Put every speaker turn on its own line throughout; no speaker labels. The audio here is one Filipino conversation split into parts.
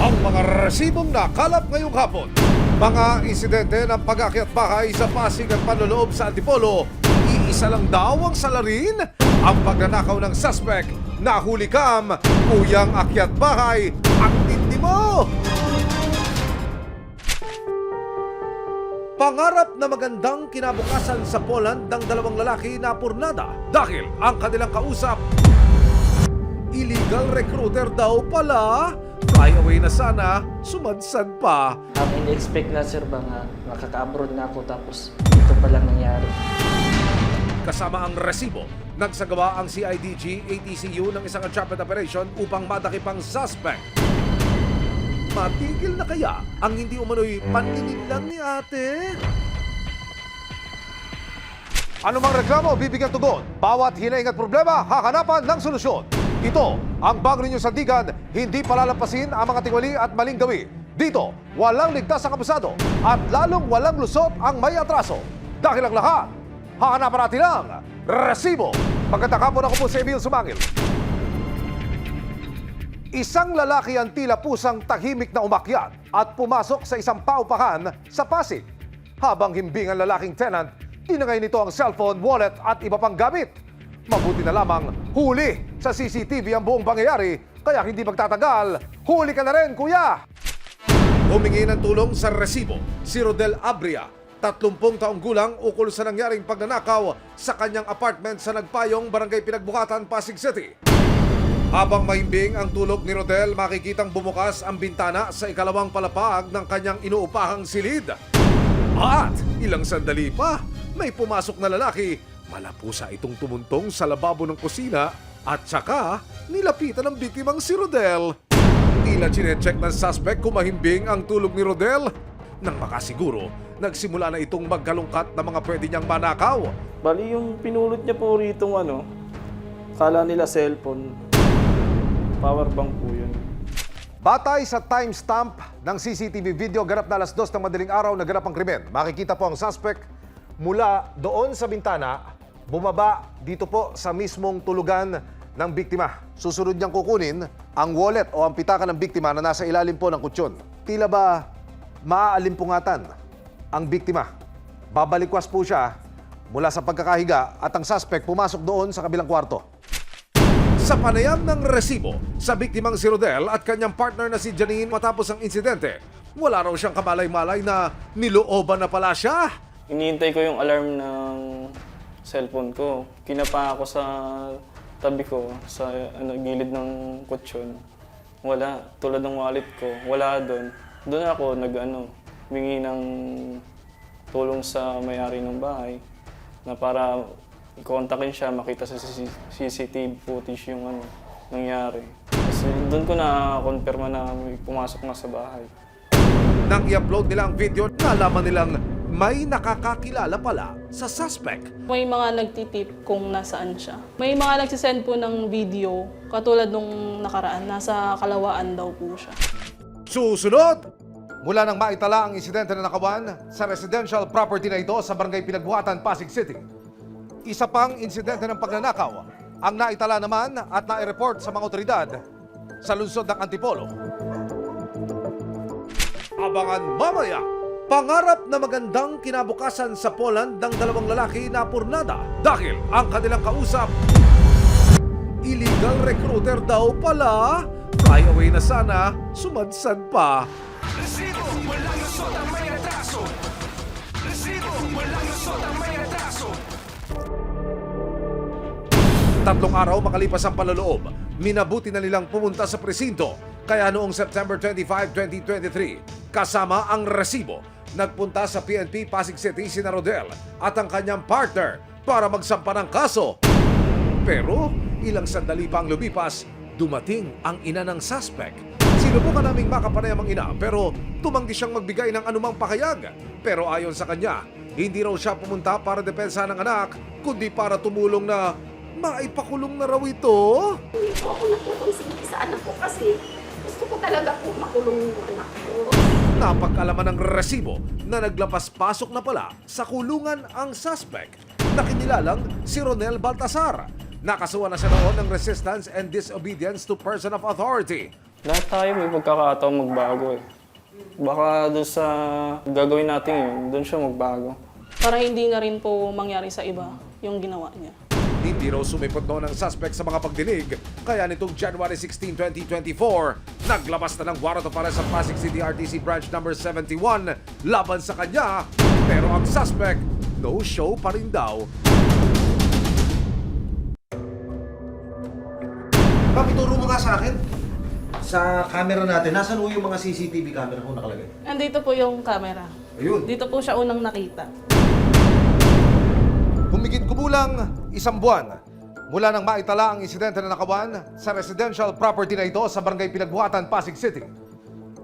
Ang mga resibong nakalap ngayong hapon. Mga insidente ng pag-akyat bahay sa Pasig at panloloob sa Antipolo. Iisa lang daw ang salarin. Ang pagnanakaw ng suspect. Nahuli kam, kuyang akyat bahay. Ang tindi mo! Pangarap na magandang kinabukasan sa Poland ng dalawang lalaki na purnada dahil ang kanilang kausap, illegal recruiter daw pala. Flyaway na sana, sumadsad pa.
Ang in-expect na sir ba nga makaka-abroad na ako tapos ito palang nangyari.
Kasama ang resibo, nagsagawa ang CIDG ATCU ng isang entrapment operation upang madakip ang suspect. Matigil na kaya ang hindi umano'y paningin lang ni ate? Anumang reklamo, bibigyan tugon. Bawat hinaing at problema, hahanapan ng solusyon. Ito ang bago ninyong sandigan, hindi palalampasin ang mga tiwali at maling gawi. Dito, walang ligtas ang abusado at lalong walang lusot ang may atraso. Dahil ang lahat, hahanapan natin ang resibo. Magandang hapon, ako po si Emil Sumangil. Isang lalaki ang tila pusang tahimik na umakyat at pumasok sa isang paupahan sa Pasig. Habang himbing ang lalaking tenant, tinangay nito ang cellphone, wallet at iba pang gamit. Mabuti na lamang huli sa CCTV ang buong pangyayari, kaya hindi magtatagal, huli ka na rin, kuya! Humingi ng tulong sa resibo si Rodel Abria, 30 taong gulang, ukol sa nangyaring pagnanakaw sa kanyang apartment sa Nagpayong, Barangay Pinagbuhatan, Pasig City. Habang mahimbing ang tulog ni Rodel, makikitang bumukas ang bintana sa ikalawang palapag ng kanyang inuupahang silid. At ilang sandali pa, may pumasok na lalaki. Malapusa itong tumuntong sa lababo ng kusina at saka nilapitan ng biktimang si Rodel. Tila chinecheck ng suspect kung mahimbing ang tulog ni Rodel. Nang makasiguro, nagsimula na itong magkalungkat na mga pwede niyang manakaw.
Bali yung pinulot niya po rito kala nila cellphone. Power bank po yun.
Batay sa timestamp ng CCTV video, ganap na alas 2 ng madaling araw naganap ang krimen. Makikita po ang suspect mula doon sa bintana, bumaba dito po sa mismong tulugan ng biktima. Susunod niyang kukunin ang wallet o ang pitaka ng biktima na nasa ilalim po ng kutsyon. Tila ba maaalimpungatan ang biktima? Babalikwas po siya mula sa pagkakahiga at ang suspect pumasok doon sa kabilang kwarto. Sa panayam ng resibo sa biktimang si Rodel at kanyang partner na si Janine matapos ang insidente, wala raw siyang kamalay-malay na nilooban na pala siya.
Iniintay ko yung alarm ng cellphone ko. Kinapa ako sa tabi ko, sa gilid ng kutsyon. Wala. Tulad ng wallet ko, wala doon. Doon ako humingi ng tulong sa may-ari ng bahay na para i-kontakin siya, makita sa CCTV footage yung nangyari. Kasi doon ko na-confirma na may pumasok na sa bahay.
Nang i-upload nila ang video, nalaman nilang may nakakakilala pala sa suspect.
May mga nagtitip kung nasaan siya. May mga nagsisend po ng video, katulad nung nakaraan, nasa Kalawaan daw po siya.
Susunod! Mula nang maitala ang insidente na nakawan sa residential property na ito sa Barangay Pinagbuhatan, Pasig City. Isa pang insidente ng pagnanakaw ang naitala naman at nai-report sa mga otoridad sa lungsod ng Antipolo. Abangan mamaya, pangarap na magandang kinabukasan sa Poland ng dalawang lalaki na purnada dahil ang kanilang kausap, illegal recruiter daw pala. Flyaway na sana, sumadsad pa.
Resibo, walang lusot ang may atraso. Resibo, walang lusot ang may atraso.
3 araw makalipas ang panloloob, minabuti na nilang pumunta sa presinto. Kaya noong September 25, 2023, kasama ang resibo, nagpunta sa PNP Pasig City si Rodel at ang kanyang partner para magsampa ng kaso. Pero ilang sandali pa ang lumipas, dumating ang ina ng suspect. Sinubukan naming makapanayam ang ina pero tumanggi siyang magbigay ng anumang pakayag. Pero ayon sa kanya, hindi raw siya pumunta para depensa ng anak, kundi para tumulong na maipakulong na raw ito.
Hindi po ako natutusin sa anak ko kasi gusto ko talaga po makulong yung anak ko.
Napag-alaman ng resibo na naglapas-pasok na pala sa kulungan ang suspect na kinilalang si Ronel Baltasar. Nakasuhan na siya noon ng resistance and disobedience to person of authority.
Lahat tayo may pagkakataon magbago eh. Baka doon sa gagawin natin yun, doon siya magbago.
Para hindi na rin po mangyari sa iba yung ginawa niya.
Hindi raw sumipot noon ang suspect sa mga pagdinig, kaya nitong January 16, 2024, naglabas na ng warrant of arrest sa Pasig City RTC Branch number 71 laban sa kanya, pero ang suspect, no show pa rin daw.
Ma'am, ituro mo nga sa akin. Sa camera natin, nasan ho yung mga CCTV camera ko nakalagay?
Andito po yung camera.
Ayun.
Dito po siya unang nakita.
Humigit kumulang 1 buwan mula nang maitala ang insidente na nakawan sa residential property na ito sa Barangay Pinagbuhatan, Pasig City.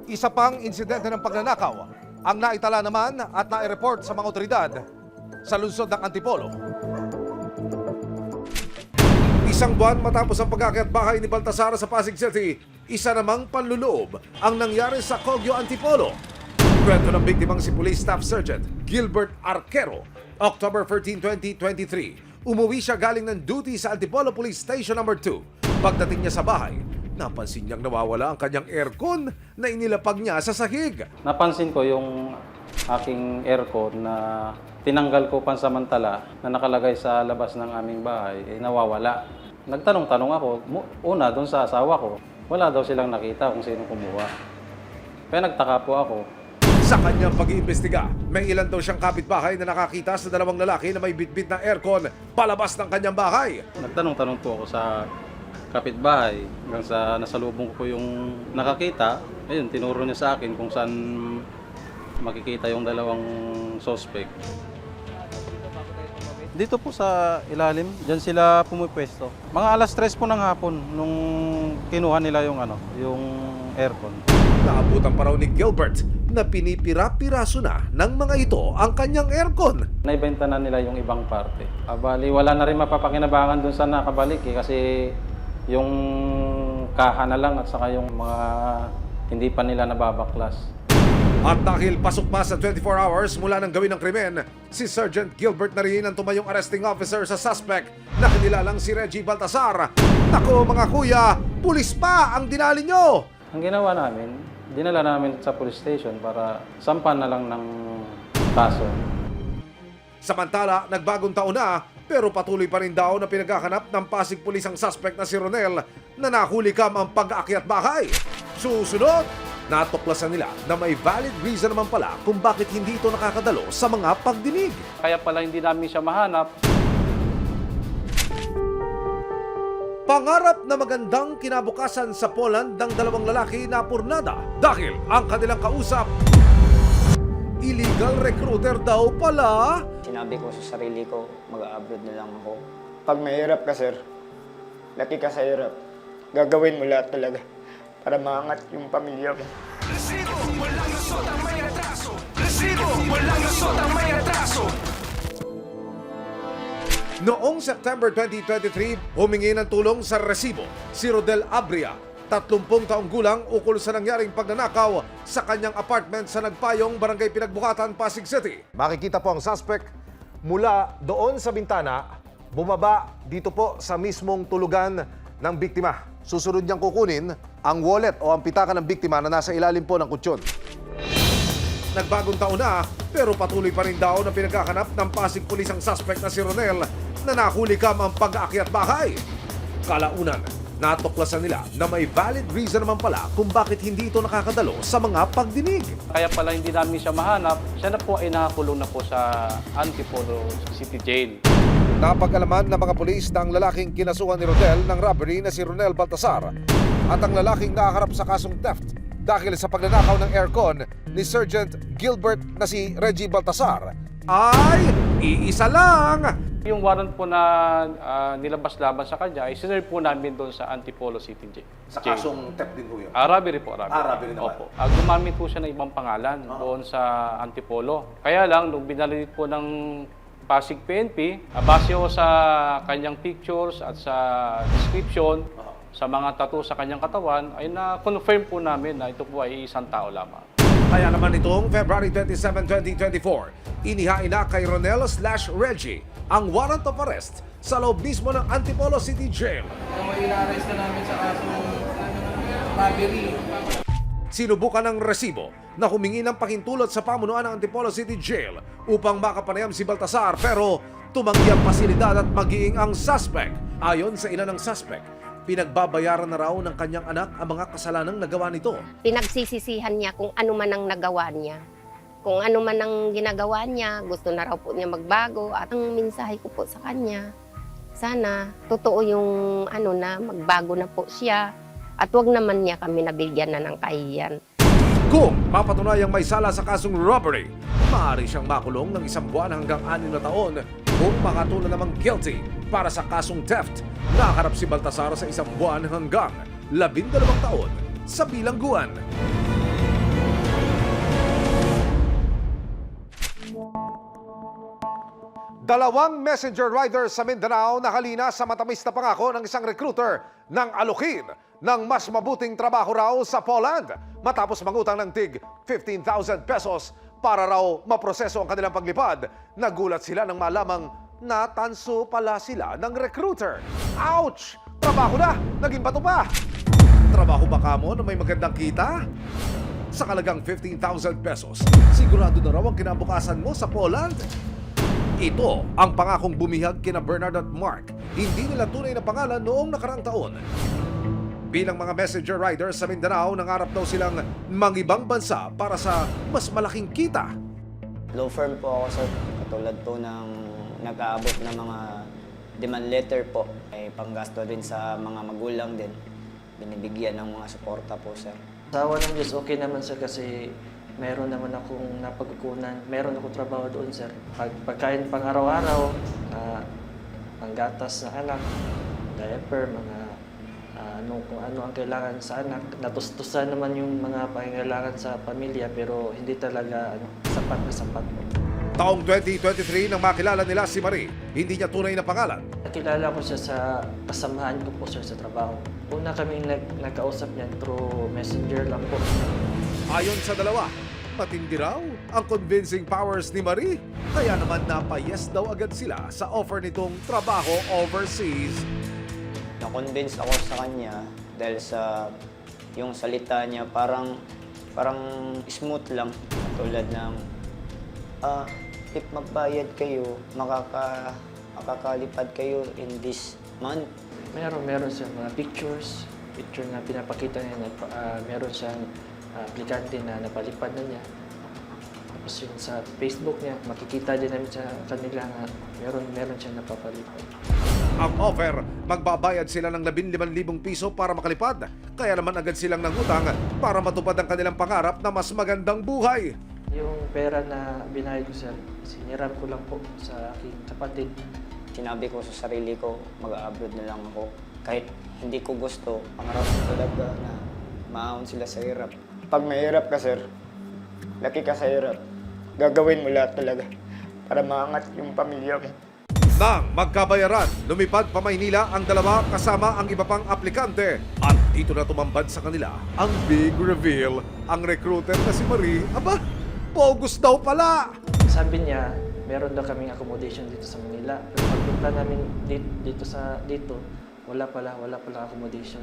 Isa pang insidente ng pagnanakaw ang naitala naman at nai-report sa mga otoridad sa lungsod ng Antipolo. 1 buwan matapos ang pag-akyat bahay ni Baltasar sa Pasig City, isa namang panluloob ang nangyari sa Cogyo, Antipolo. Kwento ng biktimang si Police Staff Sergeant Gilbert Arquero, October 13, 2023. Umuwi siya galing ng duty sa Antipolo Police Station No. 2. Pagdating niya sa bahay, napansin niyang nawawala ang kanyang aircon na inilapag niya sa sahig.
Napansin ko yung aking aircon na tinanggal ko pansamantala na nakalagay sa labas ng aming bahay, nawawala. Nagtanong-tanong ako, una doon sa asawa ko, wala daw silang nakita kung sino kumuha. Kaya nagtaka po ako.
Sa kanyang pag-iimbestiga, may ilan daw siyang kapitbahay na nakakita sa 2 lalaki na may bitbit na aircon palabas ng kanyang bahay.
Nagtanong-tanong po ako sa kapitbahay hanggang sa nasalubong ko yung nakakita. Ayun, tinuro niya sa akin kung saan makikita yung 2 suspect. Dito po sa ilalim, dyan sila pumipwesto. Mga alas 3 po ng hapon nung kinuha nila yung aircon.
Naabutan pa raw ni Gilbert na pinipira-piraso na ng mga ito ang kanyang aircon.
Naibenta na nila yung ibang parte. Bali, wala na rin mapapakinabangan dun sa nakabalik kasi yung kaha na lang at saka yung mga hindi pa nila nababaklas.
At dahil pasok pa sa 24 hours mula ng gawin ng krimen, si Sergeant Gilbert na rin ang tumayong arresting officer sa suspect na kinilalang si Reggie Baltasar. Nako mga kuya, pulis pa ang dinali nyo!
Ang ginawa namin, dinala namin sa police station para sampan na lang ng kaso.
Samantala, nagbagong taon na, pero patuloy pa rin daw na pinaghahanap ng Pasig Police ang suspect na si Ronel na nahulikam ang pag-aakyat bahay. Susunod, natuklasan nila na may valid reason naman pala kung bakit hindi ito nakakadalo sa mga pagdinig.
Kaya pala hindi namin siya mahanap.
Pangarap na magandang kinabukasan sa Poland ng 2 lalaki na purnada dahil ang kanilang kausap, illegal recruiter daw pala.
Sinabi ko sa sarili ko, mag-abroad na lang ako. Pag mahirap ka, sir, laki ka sa hirap, gagawin mo lahat talaga para maangat yung pamilya mo.
Resibo, walang lusot ang may retraso. Resibo, walang lusot ang may retraso.
Noong September 2023, humingi ng tulong sa resibo si Rodel Abria, 30 taong gulang, ukol sa nangyaring pagnanakaw sa kanyang apartment sa Nagpayong, Barangay Pinagbuhatan, Pasig City. Makikita po ang suspect mula doon sa bintana, bumaba dito po sa mismong tulugan ng biktima. Susunod niyang kukunin ang wallet o ang pitaka ng biktima na nasa ilalim po ng kutsyon. Nagbagong taon na, pero patuloy pa rin daw na pinaghahanap ng Pasig Police ang suspect na si Ronel na nahulikam ang pag-aakyat bahay. Kalaunan, natuklasan nila na may valid reason naman pala kung bakit hindi ito nakakadalo sa mga pagdinig.
Kaya pala hindi namin siya mahanap. Siya na po ay nakakulong na po sa Antipolo City Jail.
Napag-alaman ng mga pulis na ang lalaking kinasuhan ni Rodel ng robbery na si Ronel Baltasar at ang lalaking nakaharap sa kasong theft dahil sa pagnanakaw ng aircon ni Sergeant Gilbert na si Reggie Baltasar ay iisa lang.
Yung warrant po na nilabas laban sa kanya, isinerve po namin doon sa Antipolo City Jail.
Sa kasong theft din po yun.
Robbery po, robbery.
Robbery naman.
Opo. Gumamit po siya ng ibang pangalan doon sa Antipolo. Kaya lang, nung binalit po ng Pasig PNP, base ko sa kanyang pictures at sa description, sa mga tattoo sa kanyang katawan, ay na-confirm po namin na ito po ay isang tao lamang.
Kaya naman itong February 27, 2024, inihain na kay Ronel/Reggie ang warrant of arrest sa loob mismo ng Antipolo City Jail.
Kung ina-arrest na namin sa kaso
robbery.
Sinubukan ng resibo na humingi ng pahintulot sa pamunuan ng Antipolo City Jail upang makapanayam si Baltasar pero tumanggi ang pasilidad at maging ang suspect. Ayon sa ina ng suspect, pinagbabayaran na raw ng kanyang anak ang mga kasalanang nagawa nito.
Pinagsisisihan niya kung ano man ang nagawa niya. Kung ano man ang ginagawa niya, gusto na raw po niya magbago. At ang mensahe ko po sa kanya, sana totoo yung na magbago na po siya. At wag naman niya kami nabigyan na ng kahiyan.
Kung mapatunayang may sala sa kasong robbery, maaari siyang makulong ng 1 buwan hanggang 6 na taon. Kung makatuna namang guilty para sa kasong theft, nakaharap si Baltasar sa 1 buwan hanggang 12 taon sa bilangguan. Dalawang messenger riders sa Mindanao nakalina sa matamis na pangako ng isang recruiter ng alukin ng mas mabuting trabaho raw sa Poland matapos mangutang ng tig 15,000 pesos para raw maproseso ang kanilang paglipad. Nagulat sila nang malamang natanso pala sila ng recruiter. Ouch! Trabaho na! Naging bato pa! Trabaho ba kamo na may magandang kita? Sa kalagang 15,000 pesos, sigurado na raw ang kinabukasan mo sa Poland? Ito ang pangakong bumihag kina Bernard at Mark. Hindi nila tunay na pangalan noong nakaraang taon. Bilang mga messenger riders sa Mindanao, nangarap daw silang mangibang bansa para sa mas malaking kita.
Law firm po ako, sir. Katulad po ng nag-aabot ng mga demand letter po. Ay panggasto din sa mga magulang din. Binibigyan ng mga suporta po, sir.
Sa awa ng Diyos, okay naman sir kasi meron naman akong napagkukunan. Meron akong trabaho doon sir. Pagkain pang araw-araw, panggatas ng anak, diaper, mga kung ano ang kailangan sa anak. Natustusan naman yung mga pangangailangan sa pamilya pero hindi talaga sapat na sapat po.
Taong 2023 nang makilala nila si Marie, hindi niya tunay na pangalan.
Nakilala ko siya sa kasamahan ko po sir sa trabaho. Una kaming nagkausap niyan through messenger lang po.
Ayon sa dalawa, matindi raw ang convincing powers ni Marie. Kaya naman napayes daw agad sila sa offer nitong trabaho overseas.
Na-convince ako sa kanya dahil sa yung salita niya parang smooth lang. Tulad ng, if magbayad kayo, makakalipad kayo in this month.
Meron siya mga picture na pinapakita niya na meron siyang aplikante na napalipad na niya. Tapos yung sa Facebook niya, makikita din namin sa kanila na meron siyang napapalipad.
Ang offer, magbabayad sila ng 15,000 piso para makalipad. Kaya naman agad silang nangutang para matupad ang kanilang pangarap na mas magandang buhay.
Yung pera na binayad ko sir, siniram ko lang po sa aking kapatid.
Sinabi ko sa sarili ko, mag-abroad na lang ako. Kahit hindi ko gusto, pangarap ko talaga na maahon sila sa hirap. Pag mahirap ka, sir, laki ka sa hirap, gagawin mo lahat talaga para maangat yung pamilya mo.
Nang magkabayaran, lumipad pa Maynila ang dalawa kasama ang iba pang aplikante. At dito na tumambad sa kanila ang big reveal. Ang recruiter na si Marie, aba, bogus daw pala!
Sabi niya, meron daw kaming accommodation dito sa Manila. Pero pagpunta namin dito, wala pala accommodation.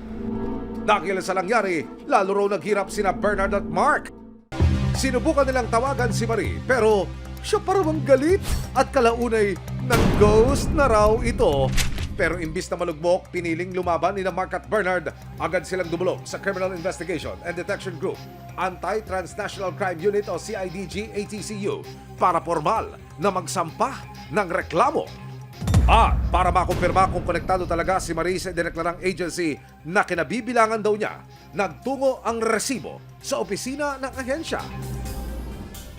Dahil sa nangyari, lalo raw naghirap sina Bernard at Mark. Sinubukan nilang tawagan si Marie, pero siya parang galit at kalaunay ng ghost na raw ito. Pero imbis na malugmok, piniling lumaban ni Mark at Bernard. Agad silang dumulog sa Criminal Investigation and Detection Group, Anti-Transnational Crime Unit o CIDG-ATCU para formal na magsampa ng reklamo. At para makumpirma kung konektado talaga si Marie sa dineklarang agency na kinabibilangan daw niya, nagtungo ang resibo sa opisina ng ahensya.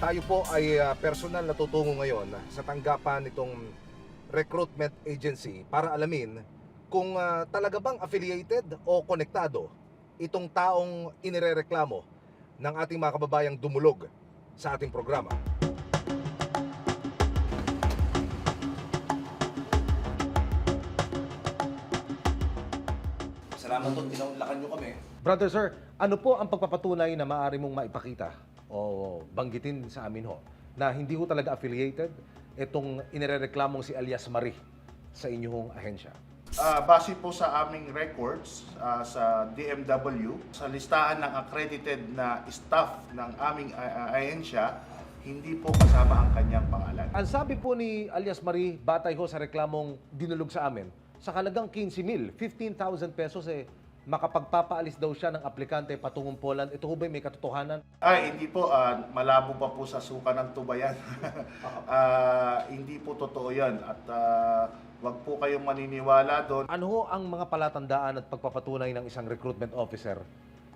Tayo po ay personal na tutungo ngayon sa tanggapan nitong recruitment agency para alamin kung talaga bang affiliated o konektado itong taong inirereklamo ng ating mga kababayang dumulog sa ating programa. Salamat po, tinulakan nyo kami. Brother sir, ano po ang pagpapatunay na maaari mong maipakita o banggitin sa amin ho na hindi ho talaga affiliated itong inirereklamong si alias Marie sa inyong ahensya?
Base po sa aming records sa DMW, sa listahan ng accredited na staff ng aming ahensya, hindi po kasama ang kanyang pangalan.
Ang sabi po ni alias Marie, batay ho sa reklamong dinulog sa amin, sa halagang 15,000, 15,000 pesos makapagpapaalis daw siya ng aplikante patungong Poland. Ito ho ba may katotohanan?
Hindi po. Malabo pa po sa suka ng tubayan. Hindi po totoo yan. At wag po kayong maniniwala doon.
Ano ho ang mga palatandaan at pagpapatunay ng isang recruitment officer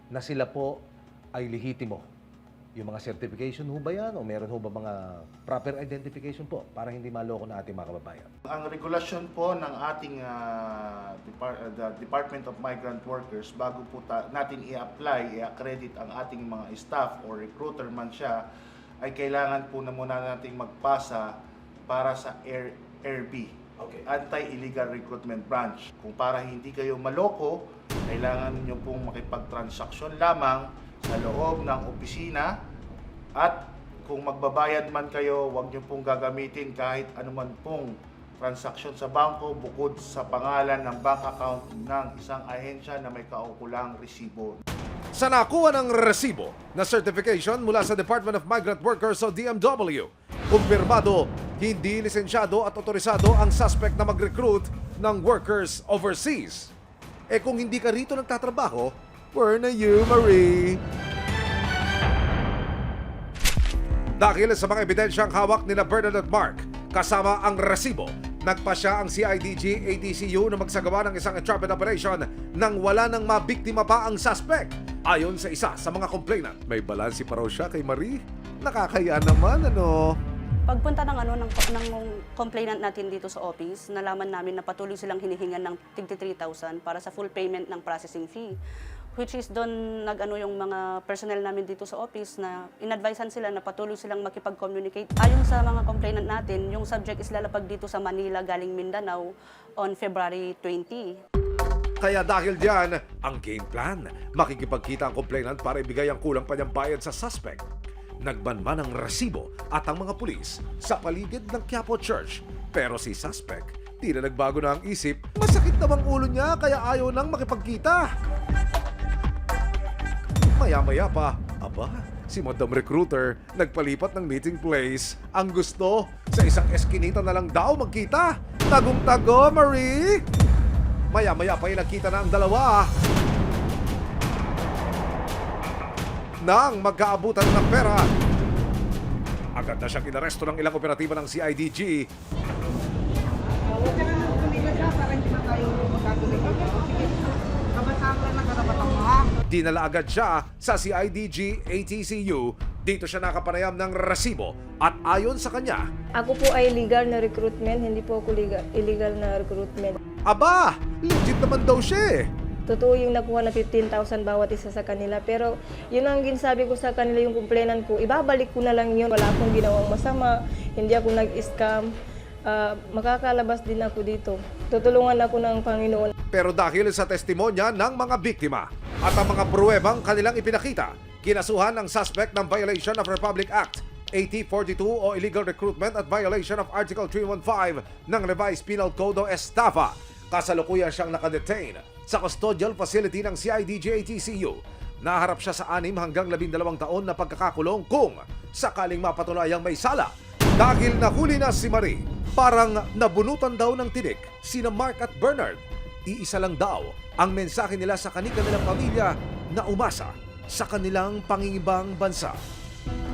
na sila po ay lehitimo? Yung mga certification ho ba yan? O meron ho ba mga proper identification po para hindi maloko na ating mga kababayan?
Ang regulasyon po ng ating the Department of Migrant Workers, bago po natin i-apply, i-accredit ang ating mga staff o recruiter man siya, ay kailangan po na muna nating magpasa para sa AIRB, Anti-Illegal Recruitment Branch. Kung para hindi kayo maloko, kailangan nyo pong makipagtransaksyon lamang sa loob ng opisina, at kung magbabayad man kayo, huwag nyo pong gagamitin kahit anuman pong transaksyon sa bangko bukod sa pangalan ng bank account ng isang ahensya na may kaukulang resibo.
Sa nakuha ng resibo na certification mula sa Department of Migrant Workers o DMW, kumpirmado, hindi lisensyado at otorisado ang suspect na mag-recruit ng workers overseas. Kung hindi ka rito nagtatrabaho, where na you, Marie? Dahil sa mga ebidensyang hawak nila Bernard at Mark, kasama ang resibo, nagpasya ang CIDG-ATCU na magsagawa ng isang entrapment operation nang wala nang mabiktima pa ang suspect. Ayon sa isa sa mga complainant, may balansi pa raw siya kay Marie. Nakakaya naman, ano?
Pagpunta ng complainant natin dito sa office, nalaman namin na patuloy silang hinihingan ng 53,000 para sa full payment ng processing fee. Which is doon yung mga personnel namin dito sa office na in-advisean sila na patuloy silang makipag-communicate. Ayon sa mga complainant natin, yung subject is lalapag dito sa Manila galing Mindanao on February 20.
Kaya dahil diyan, ang game plan, makikipagkita ang complainant para ibigay ang kulang pa niyang bayad sa suspect. Nagbanman ang resibo at ang mga pulis sa paligid ng Quiapo Church. Pero si suspect, tila nagbago na ang isip. Masakit na bang ulo niya kaya ayaw nang makipagkita? Maya-maya pa, si Madam Recruiter nagpalipat ng meeting place. Ang gusto, sa isang eskinita na lang daw magkita. Tagong-tago, Marie! Maya-maya pa nagkita na ang dalawa. Nang magkaabutan ng pera, agad na siyang inaresto ng ilang operatiba ng CIDG.
Huwag ka na tumigas na para hindi na tayo magkatuloy. Kabasama na karapatan mo, ha?
Dinala agad siya sa CIDG-ATCU. Dito siya nakapanayam ng resibo at ayon sa kanya,
ako po ay legal na recruitment, hindi po ako illegal na recruitment.
aba, legit naman daw siya eh.
Totoo yung nakuha na 15,000 bawat isa sa kanila. Pero yun ang ginasabi ko sa kanila, yung complainant ko, ibabalik ko na lang yun. Wala akong ginawang masama, hindi ako nag-scam. Makakalabas din ako dito. Tutulungan ako ng Panginoon.
Pero dahil sa testimonya ng mga biktima at ang mga pruwebang kanilang ipinakita, kinasuhan ang suspect ng violation of Republic Act 8042 o illegal recruitment at violation of Article 315 ng Revised Penal Code o Estafa. Kasalukuyan siyang nakadetain sa custodial facility ng CIDG-ATCU. Naharap siya sa 6 hanggang 12 taon na pagkakakulong kung sakaling mapatunayang may sala. Dahil nahuli na si Marie, parang nabunutan daw ng tinik sina Mark at Bernard. Iisa lang daw ang mensahe nila sa kanilang pamilya na umasa sa kanilang pangingibang bansa.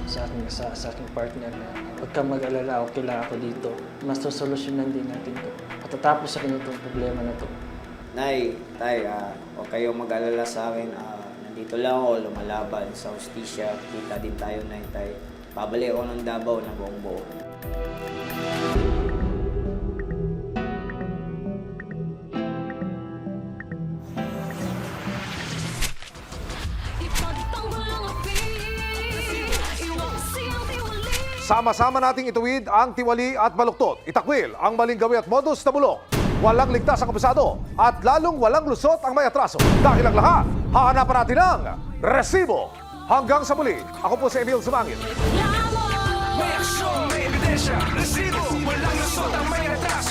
Sa aking partner na huwag kang mag-alala, okay lang ako dito. Mas solusyonan din natin ito. At tatapos sa kanya itong problema na ito.
Nay, tay, huwag kayong mag-alala sa akin. Nandito lang ako, lumalaban sa hustisya. Kita din tayo, nay, tay. Babalik ako ng Davao na buong buo.
Sama-sama nating ituwid ang tiwali at baluktot. Itakwil ang maling gawi at modus na bulok. Walang ligtas ang kabusado at lalong walang lusot ang may atraso. Dahil ang lahat, hahanapan natin ang resibo. Hanggang sa muli, ako po si Emil Sumangit.
May aksyon, may ebidensya, resibo, walang lusot ang may atraso.